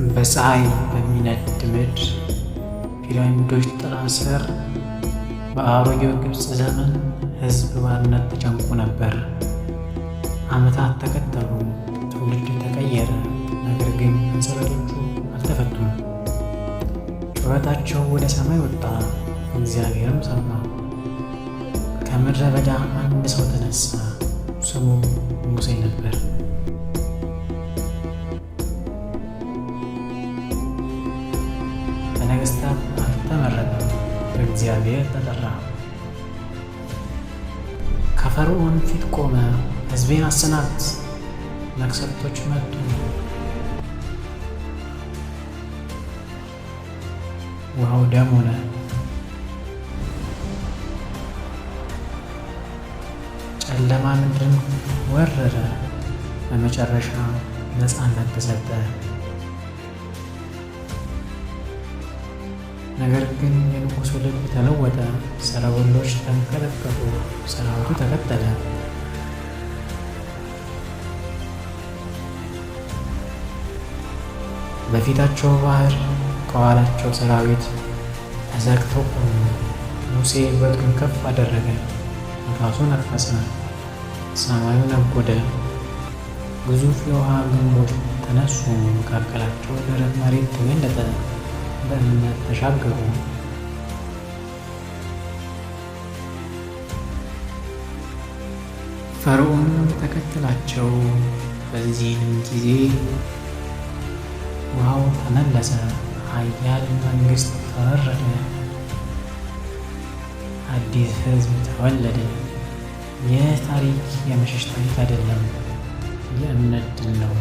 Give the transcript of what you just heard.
በፀሐይ በሚነድ ምድር ፒራሚዶች ጥላ ስር በአሮጌው ግብፅ ዘመን ሕዝብ ባርነት ተጨንቆ ነበር። ዓመታት ተከተሉ፣ ትውልድ ተቀየረ፣ ነገር ግን ሰንሰለቶቹ አልተፈቱም። ጩኸታቸው ወደ ሰማይ ወጣ፣ እግዚአብሔርም ሰማ። ከምድረ በዳ አንድ ሰው ተነሳ፣ ስሙ ሙሴ ነበር። በነገሥታት አልተመረጠም፣ በእግዚአብሔር ተጠራ። ከፈርዖን ፊት ቆመ፣ ሕዝቤን አሰናብት፣ መቅሰፍቶች መጡ። ውሃው ደም ሆነ፣ ጨለማ ምድርን ወረረ። በመጨረሻ ነፃነት ተሰጠ። ነገር ግን የንጉሡ ልብ ተለወጠ፣ ሰረገሎች ተንቀጠቀጡ፣ ሰራዊቱ ተከተለ። በፊታቸው ባህር፣ ከኋላቸው ሰራዊት ተዘግተው ቆሙ። ሙሴ በትሩን ከፍ አደረገ፣ ነፋሱ ነፈሰ፣ ሰማዩ ነጎደ፣ ግዙፍ የውሃ ግንቦች ተነሱ። መካከላቸው ደረቅ መሬት ተገለጠ፣ በእምነት ተሻገሩ። ፈርዖን ተከተላቸው። በዚህንም ጊዜ ውሃው ተመለሰ፣ ኃያል መንግሥት ተወረደ፣ አዲስ ሕዝብ ተወለደ። ይህ ታሪክ የመሸሽ ታሪክ አይደለም፣ የእምነት ድል ነው።